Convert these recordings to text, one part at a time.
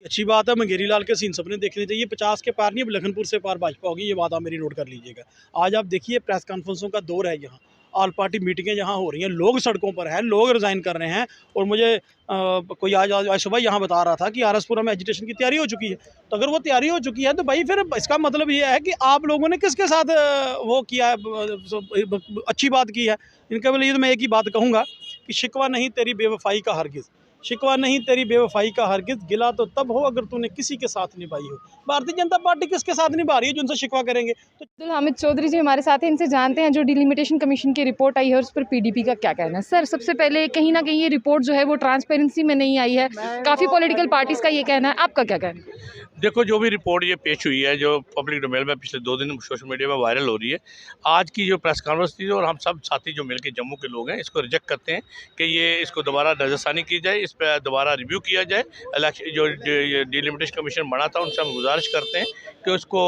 अच्छी बात है, मंगेरी लाल के सीन सबने देखने चाहिए। 50 के पार नहीं, अब लखनपुर से पार भाजपा होगी, ये बात आप मेरी नोट कर लीजिएगा। आज आप देखिए प्रेस कॉन्फ्रेंसों का दौर है यहाँ, ऑल पार्टी मीटिंगें यहाँ हो रही हैं, लोग सड़कों पर हैं, लोग रिज़ाइन कर रहे हैं। और मुझे कोई आज सुबह यहाँ बता रहा था कि आरएसपुरा में एजिटेशन की तैयारी हो चुकी है। तो अगर वो तैयारी हो चुकी है तो भाई फिर इसका मतलब ये है कि आप लोगों ने किसके साथ वो किया है, अच्छी बात की है। इनके लिए तो मैं एक ही बात कहूँगा कि शिकवा नहीं तेरी बेवफाई का हरगिज़, शिकवा नहीं तेरी बेवफाई का हरगिज़, गिला तो तब हो अगर तूने किसी के साथ निभाई हो। भारतीय जनता पार्टी किसके साथ निभा रही है जो उनसे शिकवा करेंगे? तो अब्दुल हामिद चौधरी जी हमारे साथ हैं, इनसे जानते हैं जो डिलिमिटेशन कमीशन की रिपोर्ट आई है उस पर पीडीपी का क्या कहना है। सर, सबसे पहले कहीं ना कहीं ये रिपोर्ट जो है वो ट्रांसपेरेंसी में नहीं आई है, काफ़ी पॉलिटिकल पार्टीज़ का ये कहना है, आपका क्या कहना है? देखो, जो भी रिपोर्ट ये पेश हुई है, जो पब्लिक डोमेन में पिछले 2 दिन सोशल मीडिया में वायरल हो रही है, आज की जो प्रेस कॉन्फ्रेंस थी और हम सब साथी जो मिलकर जम्मू के लोग हैं इसको रिजेक्ट करते हैं कि ये इसको दोबारा नज़रसानी की जाए, इस पर दोबारा रिव्यू किया जाए। इलेक्शन जो डिलिमिटेशन कमीशन बना था उनसे हम गुजारिश करते हैं कि उसको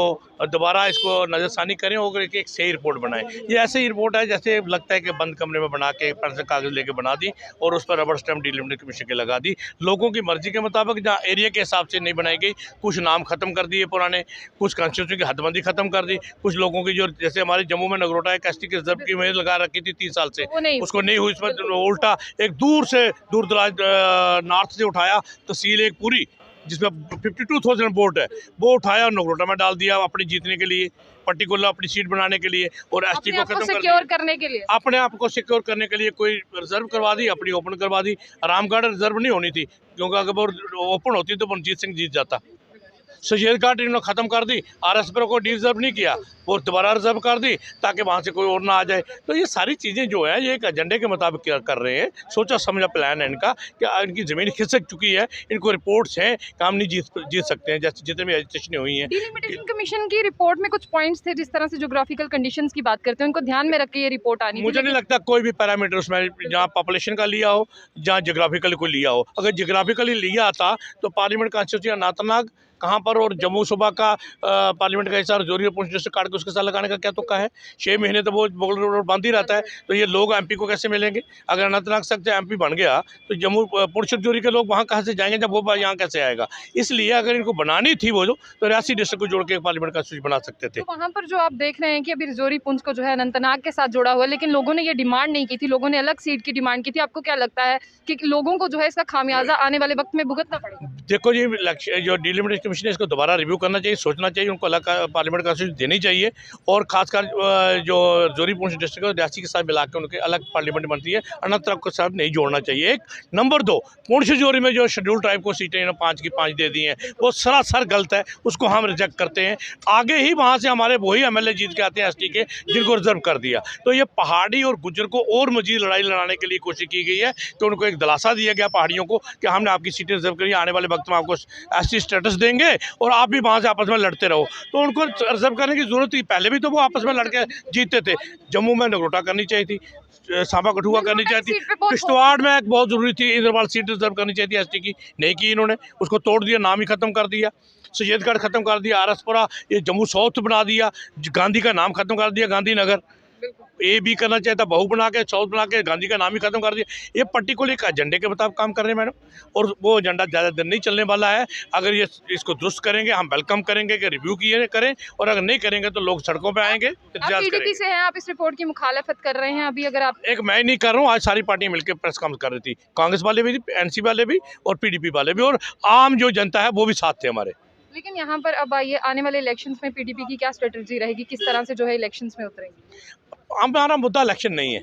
दोबारा इसको नज़रसानी करें और एक सही रिपोर्ट बनाएं। ये ऐसे ही रिपोर्ट है जैसे लगता है कि बंद कमरे में बना के पेंसिल कागज़ लेके बना दी और उस पर रबर स्टैम्प डिलिमिटेशन कमीशन के लगा दी। लोगों की मर्जी के मुताबिक जहाँ एरिया के हिसाब से नहीं बनाई गई, कुछ नाम ख़त्म कर दिए पुराने, कुछ कॉन्स्टिट्यूशन की हदबंदी ख़त्म कर दी, कुछ लोगों की जो जैसे हमारे जम्मू में नगरोटा एक एसटी के रिजर्व की उम्मीद लगा रखी थी 3 साल से, उसको नहीं हुई। इसमें उल्टा एक दूर दराज नॉर्थ से उठाया तहसील एक पूरी जिसमें 52,000 वोट है वो उठाया और नगरोटा में डाल दिया अपने जीतने के लिए, पर्टिकुलर अपनी सीट बनाने के लिए और एसटी को खत्म कर दिया करने के लिए, अपने आप को सिक्योर करने के लिए। कोई रिजर्व करवा दी, अपनी ओपन करवा दी। रामगढ़ रिजर्व नहीं होनी थी क्योंकि अगर वो ओपन होती तो मनजीत सिंह जीत जाता। सशेर घाट इन्होंने ख़त्म कर दी, आरएसपुर को रिजर्व नहीं किया, वो दोबारा रिजर्व कर दी ताकि वहाँ से कोई और ना आ जाए। तो ये सारी चीज़ें जो है ये एक एजेंडे के मुताबिक कर रहे हैं, सोचा समझा प्लान है इनका कि इनकी ज़मीन खिसक चुकी है, इनको रिपोर्ट्स हैं, काम नहीं जीत सकते हैं जैसे जितने भी एजिटेशन हुई हैं। डिलिमिटेशन कमीशन की रिपोर्ट में कुछ पॉइंट्स थे जिस तरह से ज्योग्राफिकल कंडीशंस की बात करते हैं उनको ध्यान में रख के ये रिपोर्ट आनी। मुझे नहीं लगता कोई भी पैरामीटर उसमें जहाँ पॉपुलेशन का लिया हो, जहाँ जोग्राफिकली कोई लिया हो। अगर जोग्राफिकली लिया आता तो पार्लियामेंट कॉन्स्टिट्यूंसी अनंतनाग कहाँ पर और जम्मू सूबा का पार्लियामेंट का हिस्सा जोरी और पुंछ डिस्ट्रिक्ट काट के उसके साथ लगाने का क्या तुक्का है? 6 महीने तो वो बगल रोड बंद ही रहता है, तो ये लोग एमपी को कैसे मिलेंगे? अगर अनंतनाग से एमपी बन गया तो जम्मू पुंछ जोरी के लोग वहाँ कहाँ से जाएंगे जब वो यहाँ कैसे आएगा? इसलिए अगर इनको बनानी थी वो तो रियासी डिस्ट्रिक्ट को जोड़ के पार्लियामेंट कॉन्स्टिट्यूंसी बना सकते थे। तो वहाँ पर जो आप देख रहे हैं कि अभी रजौरी पुंछ को जो है अनंतनाग के साथ जोड़ा हुआ है, लेकिन लोगों ने ये डिमांड नहीं की थी, लोगों ने अलग सीट की डिमांड की थी। आपको क्या लगता है कि लोगों को जो है इसका खामियाजा आने वाले वक्त में भुगतना पड़ेगा? देखो जी, जो डिलिमिटेशन कमीशन है इसको दोबारा रिव्यू करना चाहिए, सोचना चाहिए, उनको अलग पार्लियामेंट कॉन्स्टिट्यूंसी देनी चाहिए और खासकर जो जोरी पुंछ डिस्ट्रिक्ट है रियासी के साथ मिला के उनके अलग पार्लियामेंट बनती है, अनंतनाग के साथ नहीं जोड़ना चाहिए। एक नंबर 2, पुंछ जोरी में जो शेड्यूल ट्राइब को सीटें 5 की 5 दे दी हैं वो सरासर गलत है, उसको हम रिजेक्ट करते हैं। आगे ही वहाँ से हमारे वही एमएलए जीत के आते हैं एसटी के जिनको रिजर्व कर दिया। तो ये पहाड़ी और गुज्जर को और मजीद लड़ाई लड़ाने के लिए कोशिश की गई है कि उनको एक दिलासा दिया गया पहाड़ियों को कि हमने आपकी सीटें रिजर्व करी, आने वाले वक्त में आपको एसटी स्टेटस देंगे और आप भी वहाँ से आपस में लड़ते रहो। तो उनको रिजर्व करने की जरूरत थी, पहले भी तो वो आपस में लड़के जीतते थे। जम्मू में नगरोटा करनी चाहिए थी, सांबा कठुआ करनी चाहिए थी, किश्तवाड़ में एक बहुत जरूरी थी इंद्रपाल सीट रिजर्व करनी चाहिए थी एसटी की, नहीं की इन्होंने, उसको तोड़ दिया, नाम ही खत्म कर दिया। सैयदगढ़ खत्म कर दिया, आरएसपुरा ये जम्मू साउथ बना दिया, गांधी का नाम खत्म कर दिया, गांधीनगर ए भी करना चाहिए था, बहू बना के साउथ बना के गांधी का नाम ही खत्म कर दिया। ये पर्टिकुलर एक एजेंडे के मुताबिक काम कर रहे हैं मैडम, और वो एजेंडा ज़्यादा दिन नहीं चलने वाला है। अगर ये इसको दुरुस्त करेंगे हम वेलकम करेंगे कि रिव्यू किए करें, और अगर नहीं करेंगे तो लोग सड़कों पे आएंगे। पीडीपी से हैं, आप इस रिपोर्ट की मुखालफत कर रहे हैं अभी? अगर आप एक मैं नहीं कर रहा हूँ, आज सारी पार्टियां मिलकर प्रेस कॉन्फ्रेंस कर रही थी, कांग्रेस वाले भी, एनसी वाले भी और पीडीपी वाले भी, और आम जो जनता है वो भी साथ थे हमारे। लेकिन यहाँ पर अब आइए, आने वाले इलेक्शंस में पीडीपी की क्या स्ट्रेटजी रहेगी, किस तरह से जो है इलेक्शंस में उतरेंगी? हमारा मुद्दा इलेक्शन नहीं है।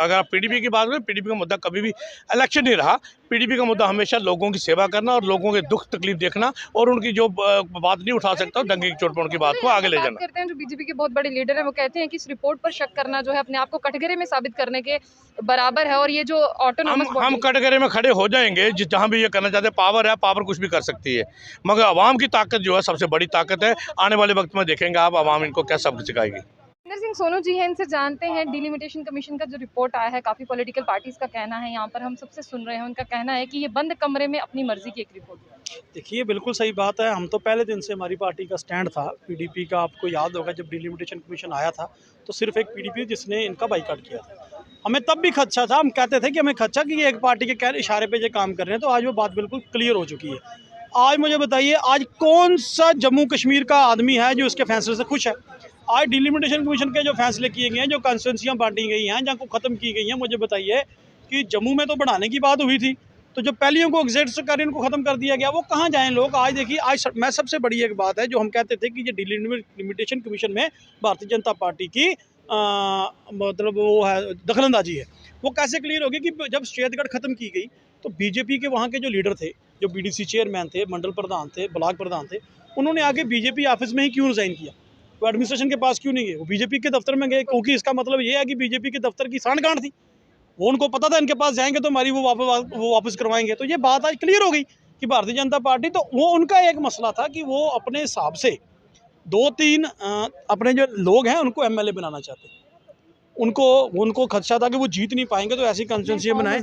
अगर आप पीडीपी की बात करें, पीडीपी का मुद्दा कभी भी इलेक्शन नहीं रहा। पीडीपी का मुद्दा हमेशा लोगों की सेवा करना और लोगों के दुख तकलीफ देखना, और उनकी जो बात नहीं उठा सकता दंगे की चोट पर उनकी बात को आगे ले जाना। करते हैं जो बीजेपी के बहुत बड़े लीडर हैं, वो कहते हैं कि इस रिपोर्ट पर शक करना जो है अपने आप को कटघरे में साबित करने के बराबर है, और ये जो ऑटोनॉमस हम कटघरे में खड़े हो जाएंगे जहाँ भी ये करना चाहते हैं। पावर है, पावर कुछ भी कर सकती है, मगर आवाम की ताकत जो है सबसे बड़ी ताकत है। आने वाले वक्त में देखेंगे आप आवाम इनको क्या सबक सिखाएगी। इंदर सिंह सोनू जी हैं, इनसे जानते हैं डिलिमिटेशन कमीशन का जो रिपोर्ट आया है, काफ़ी पॉलिटिकल पार्टीज का कहना है, यहाँ पर हम सबसे सुन रहे हैं, उनका कहना है कि ये बंद कमरे में अपनी मर्जी की एक रिपोर्ट है। देखिए बिल्कुल सही बात है, हम तो पहले दिन से हमारी पार्टी का स्टैंड था पीडीपी का। आपको याद होगा जब डिलिमिटेशन कमीशन आया था तो सिर्फ एक पीडीपी जिसने इनका बाइकआउट किया था। हमें तब भी खदशा था, हम कहते थे कि हमें खदशा कि ये एक पार्टी के इशारे पे ये काम कर रहे हैं। तो आज वो बात बिल्कुल क्लियर हो चुकी है। आज मुझे बताइए, आज कौन सा जम्मू कश्मीर का आदमी है जो इसके फैसले से खुश है? आज डिलिमिटेशन कमीशन के जो फैसले किए गए हैं, जो कॉन्स्टिट्यूंसियाँ बांटी गई हैं, जहाँ को ख़त्म की गई हैं, मुझे बताइए कि जम्मू में तो बढ़ाने की बात हुई थी, तो जो पहलियों को एग्जिट कर उनको ख़त्म कर दिया गया, वो कहाँ जाएँ लोग? आज देखिए, आज मैं सबसे बड़ी एक बात है जो हम कहते थे कि ये डिलिमिटेशन कमीशन में भारतीय जनता पार्टी की मतलब वो है दखलंदाजी है, वो कैसे क्लियर होगी कि जब श्वेतगढ़ ख़त्म की गई तो बीजेपी के वहाँ के जो लीडर थे, जो बीडीसी चेयरमैन थे, मंडल प्रधान थे, ब्लॉक प्रधान थे, उन्होंने आगे बीजेपी ऑफिस में ही क्यों रिज़ाइन किया? वो एडमिनिस्ट्रेशन के पास क्यों नहीं गए? वो बीजेपी के दफ्तर में गए, क्योंकि इसका मतलब ये है कि बीजेपी के दफ्तर की सांठ-गांठ थी। वो उनको पता था इनके पास जाएंगे तो हमारी वो वापस करवाएंगे। तो ये बात आज क्लियर हो गई कि भारतीय जनता पार्टी, तो वो उनका एक मसला था कि वो अपने हिसाब से 2-3 अपने जो लोग हैं उनको एमएलए बनाना चाहते हैं। उनको खदशा था कि वो जीत नहीं पाएंगे, तो ऐसी कंस्टिट्यूंसी बनाए।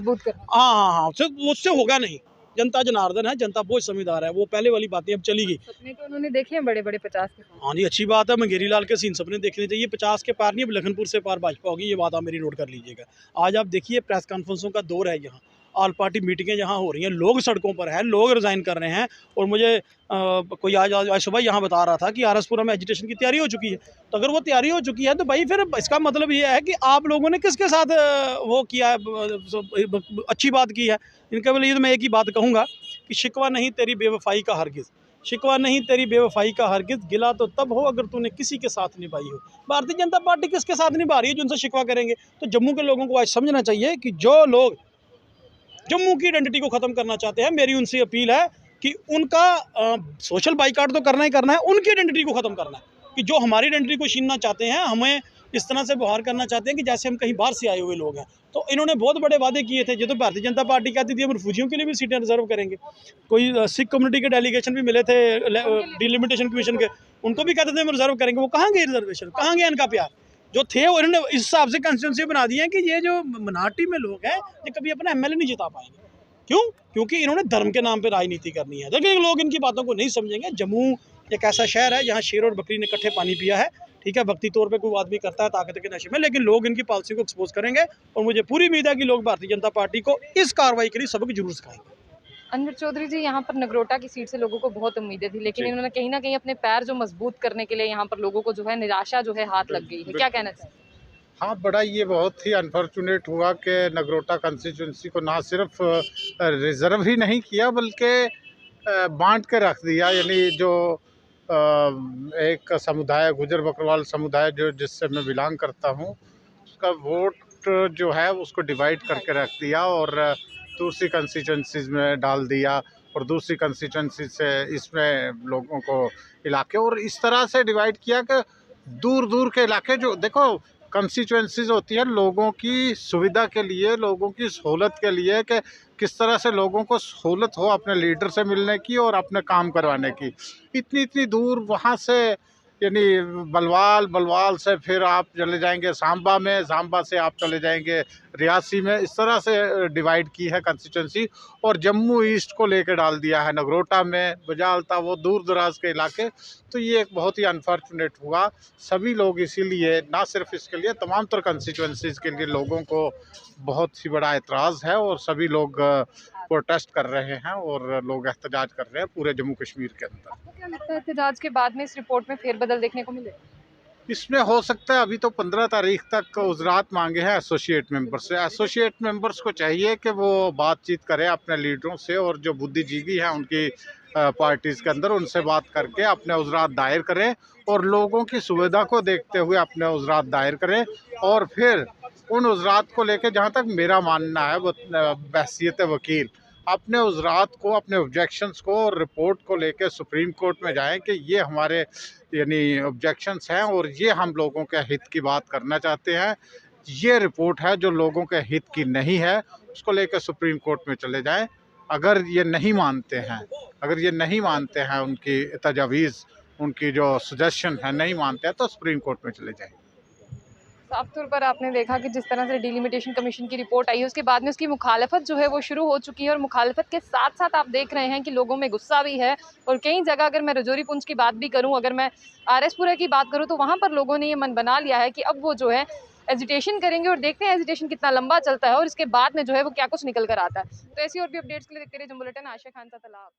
हाँ, उससे होगा नहीं। जनता जनार्दन है, जनता बहुत समझदार है, वो पहले वाली बातें अब चली गई। सपने तो उन्होंने देखे हैं बड़े-बड़े 50 के। हाँ जी, अच्छी बात है, मंगेरी लाल के सीन सपने देखने चाहिए। 50 के पार नहीं, अब लखनपुर से पार भाजपा होगी, ये बात आप मेरी नोट कर लीजिएगा। आज आप देखिए, प्रेस कॉन्फ्रेंसों का दौर है यहाँ, ऑल पार्टी मीटिंगें जहाँ हो रही हैं, लोग सड़कों पर हैं, लोग रिज़ाइन कर रहे हैं। और मुझे कोई आज सुबह यहाँ बता रहा था कि आरएसपुरा में एजिटेशन की तैयारी हो चुकी है। तो अगर वो तैयारी हो चुकी है तो भाई फिर इसका मतलब ये है कि आप लोगों ने किसके साथ वो किया है, अच्छी बात की है। इनके लिए तो मैं एक ही बात कहूँगा कि शिकवा नहीं तेरी बेवफाई का हरगिज़, शिकवा नहीं तेरी बेवफाई का हरगिज़, गिला तो तब हो अगर तूने किसी के साथ निभाई हो। भारतीय जनता पार्टी किसके साथ निभा रही है जो उनसे शिकवा करेंगे? तो जम्मू के लोगों को आज समझना चाहिए कि जो लोग जम्मू की आइडेंटिटी को ख़त्म करना चाहते हैं, मेरी उनसे अपील है कि उनका सोशल बाइकाट तो करना ही करना है, उनकी आइडेंटिटी को ख़त्म करना है। कि जो हमारी आइडेंटिटी को छीनना चाहते हैं, हमें इस तरह से व्यवहार करना चाहते हैं कि जैसे हम कहीं बाहर से आए हुए लोग हैं। तो इन्होंने बहुत बड़े वादे किए थे। जो तो भारतीय जनता पार्टी कहती थी हम रिफ्यूजियों के लिए भी सीटें रिजर्व करेंगे। कोई सिख कम्युनिटी के डेलीगेशन भी मिले थे डिलिमिटेशन कमीशन के, उनको भी कहते थे हम रिजर्व करेंगे। वो कहाँ गए रिजर्वेशन, कहाँ गया इनका प्यार? जो थे वो इन्होंने इस हिसाब से कंस्टिट्यूंसी बना दी है कि ये जो मिनॉरिटी में लोग हैं ये कभी अपना एमएलए नहीं जिता पाएंगे। क्यों? क्योंकि इन्होंने धर्म के नाम पे राजनीति करनी है। देखिए, लोग इनकी बातों को नहीं समझेंगे। जम्मू एक ऐसा शहर है जहाँ शेर और बकरी ने इकट्ठे पानी पिया है, ठीक है। भक्ति तौर पे कोई आदमी करता है ताकत के नशे में, लेकिन लोग इनकी पॉलिसी को एक्सपोज करेंगे और मुझे पूरी उम्मीद है कि लोग भारतीय जनता पार्टी को इस कार्रवाई के लिए सबक जरूर सिखाएंगे। अनवर चौधरी जी, यहाँ पर नगरोटा की सीट से लोगों को बहुत उम्मीदें थी, लेकिन इन्होंने कहीं ना कहीं अपने पैर जो मजबूत करने के लिए यहाँ पर लोगों को जो है निराशा जो है हाथ लग गई है। क्या कहना चाहिए? हाँ, बड़ा ये बहुत ही अनफॉर्चुनेट हुआ कि नगरोटा कंस्टिट्यूंसी को ना सिर्फ रिज़र्व ही नहीं किया बल्कि बांट के रख दिया। यानी जो एक समुदाय गुजर बकरवाल समुदाय जो जिससे मैं बिलोंग करता हूँ, उसका वोट जो है उसको डिवाइड करके रख दिया और दूसरी कंस्टिट्यूंसीज में डाल दिया और दूसरी कंस्टिट्यूंसी से इसमें लोगों को इलाके, और इस तरह से डिवाइड किया कि दूर दूर के इलाके, जो देखो कंस्टिट्यूंसीज होती है लोगों की सुविधा के लिए, लोगों की सहूलत के लिए, कि किस तरह से लोगों को सहूलत हो अपने लीडर से मिलने की और अपने काम करवाने की। इतनी इतनी दूर वहाँ से, यानी बलवाल से फिर आप चले जाएंगे सांबा में, सांबा से आप चले जाएंगे रियासी में, इस तरह से डिवाइड की है कंस्टिट्यूंसी। और जम्मू ईस्ट को लेकर डाल दिया है नगरोटा में, बजालता, वो दूर दराज के इलाके। तो ये एक बहुत ही अनफॉर्चुनेट हुआ। सभी लोग इसीलिए, ना सिर्फ इसके लिए, तमाम तर कंस्टिट्यूंसीज़ के लिए लोगों को बहुत ही बड़ा एतराज़ है और सभी लोग प्रोटेस्ट कर रहे हैं और लोग एहतजाज कर रहे हैं पूरे जम्मू कश्मीर के अंदर। आपको क्या लगता है एहतजाज के बाद में इस रिपोर्ट में फेरबदल देखने को मिलेगा? इसमें हो सकता है, अभी तो 15 तारीख तक उजरात मांगे हैं एसोसिएट मेंबर्स से। एसोसिएट मेंबर्स को चाहिए कि वो बातचीत करें अपने लीडरों से और जो बुद्धिजीवी हैं उनकी पार्टीज़ के अंदर, उनसे बात करके अपने उजरात दायर करें और लोगों की सुविधा को देखते हुए अपने उजरात दायर करें। और फिर उन उजरात को लेके, जहाँ तक मेरा मानना है वो बहसियत वकील, अपने उजरात को, अपने ऑब्जेक्शंस को और रिपोर्ट को लेके सुप्रीम कोर्ट में जाएं कि ये हमारे यानी ऑब्जेक्शंस हैं और ये हम लोगों के हित की बात करना चाहते हैं। ये रिपोर्ट है जो लोगों के हित की नहीं है, उसको लेकर सुप्रीम कोर्ट में चले जाएं। अगर ये नहीं मानते हैं उनकी तजावीज़, उनकी जो सजेशन है नहीं मानते हैं, तो सुप्रीम कोर्ट में चले जाएं। साफ तौर पर आपने देखा कि जिस तरह से डिलिमिटेशन कमीशन की रिपोर्ट आई है उसके बाद में उसकी मुखालफत जो है वो शुरू हो चुकी है, और मुखालफत के साथ साथ आप देख रहे हैं कि लोगों में गुस्सा भी है। और कई जगह, अगर मैं रजौरी पुंछ की बात भी करूं, अगर मैं आरएसपुरा की बात करूं, तो वहां पर लोगों ने ये मन बना लिया है कि अब वो जो है एजिटेशन करेंगे, और देखते हैं एजिटेशन कितना लंबा चलता है और इसके बाद में जो है वो क्या कुछ निकल कर आता है। तो ऐसी और भी अपडेट्स के लिए देखते रहिए जम्मू बुलेटिन। आशा खान सा तलाब।